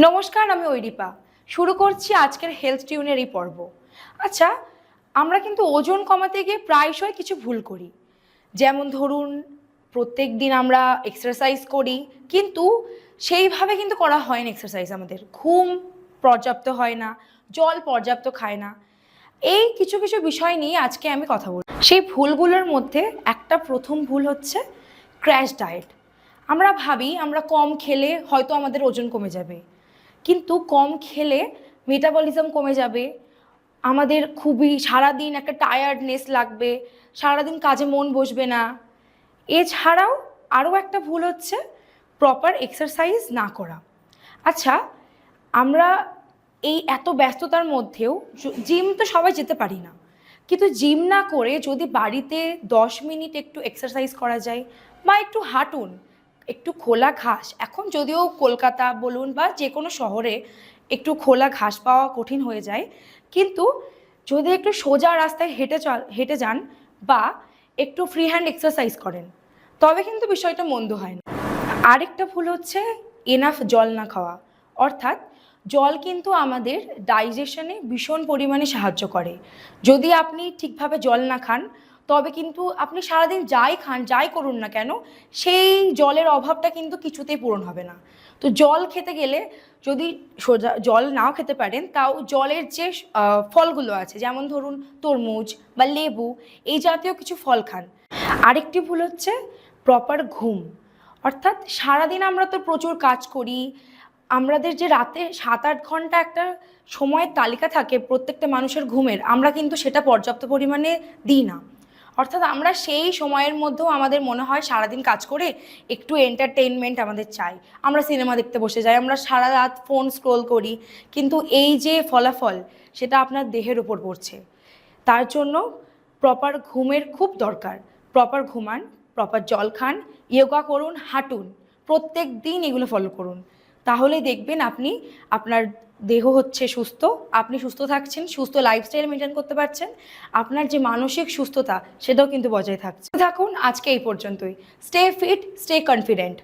নমস্কার, আমি ঐরিপা। শুরু করছি আজকের হেলথ টিউনের এই পর্ব। আচ্ছা, আমরা কিন্তু ওজন কমাতে গিয়ে প্রায়শই কিছু ভুল করি। যেমন ধরুন, প্রত্যেক দিন আমরা এক্সারসাইজ করি, কিন্তু সেইভাবে কিন্তু করা হয় না এক্সারসাইজ। আমাদের ঘুম পর্যাপ্ত হয় না, জল পর্যাপ্ত খায় না। এই কিছু কিছু বিষয় নিয়ে আজকে আমি কথা বলব। সেই ভুলগুলোর মধ্যে একটা প্রথম ভুল হচ্ছে ক্র্যাশ ডায়েট। আমরা ভাবি আমরা কম খেলে হয়তো আমাদের ওজন কমে যাবে, কিন্তু কম খেলে মেটাবলিজম কমে যাবে, আমাদের খুবই সারাদিন একটা টায়ার্ডনেস লাগবে, সারাদিন কাজে মন বসবে না। এছাড়াও আরও একটা ভুল হচ্ছে প্রপার এক্সারসাইজ না করা। আচ্ছা, আমরা এই এত ব্যস্ততার মধ্যেও জিম তো সবাই যেতে পারি না, কিন্তু জিম না করে যদি বাড়িতে 10 মিনিট একটু এক্সারসাইজ করা যায় বা একটু হাঁটুন, একটু খোলা ঘাস, এখন যদিও কলকাতা বলুন বা যে কোনো শহরে একটু খোলা ঘাস পাওয়া কঠিন হয়ে যায়, কিন্তু যদি একটু সোজা রাস্তায় হেঁটে যান বা একটু ফ্রি হ্যান্ড এক্সারসাইজ করেন, তবে কিন্তু বিষয়টা মন্দ হয় না। আরেকটা ভুল হচ্ছে এনাফ জল না খাওয়া। অর্থাৎ জল কিন্তু আমাদের ডাইজেশনে ভীষণ পরিমাণে সাহায্য করে। যদি আপনি ঠিকভাবে জল না খান, তবে কিন্তু আপনি সারাদিন যাই খান, যাই করুন না কেন, সেই জলের অভাবটা কিন্তু কিছুতেই পূরণ হবে না। তো জল খেতে গেলে যদি সোজা জল নাও খেতে পারেন, তাও জলের যে ফলগুলো আছে, যেমন ধরুন তরমুজ বা লেবু, এই জাতীয় কিছু ফল খান। আরেকটি ভুল হচ্ছে প্রপার ঘুম। অর্থাৎ সারাদিন আমরা তো প্রচুর কাজ করি, আমাদের যে রাতে 7-8 ঘন্টা একটা সময়ের তালিকা থাকে প্রত্যেকটা মানুষের ঘুমের, আমরা কিন্তু সেটা পর্যাপ্ত পরিমাণে দিই না। অর্থাৎ আমরা সেই সময়ের মধ্যেও আমাদের মনে হয় সারাদিন কাজ করে একটু এন্টারটেইনমেন্ট আমাদের চাই, আমরা সিনেমা দেখতে বসে যাই, আমরা সারা রাত ফোন স্ক্রোল করি, কিন্তু এই যে ফলাফল সেটা আপনার দেহের উপর পড়ছে। তার জন্য প্রপার ঘুমের খুব দরকার। প্রপার ঘুমান, প্রপার জল খান, ইয়োগা করুন, হাঁটুন, প্রত্যেক দিন এগুলো ফলো করুন। তাহলেই দেখবেন আপনি আপনার দেহ হচ্ছে সুস্থ, আপনি সুস্থ থাকছেন, সুস্থ লাইফস্টাইল মেনটেন করতে পারছেন, আপনার যে মানসিক সুস্থতা সেটাও কিন্তু বজায় থাকছে। থাকুন, আজকে এই পর্যন্তই। Stay fit, stay confident.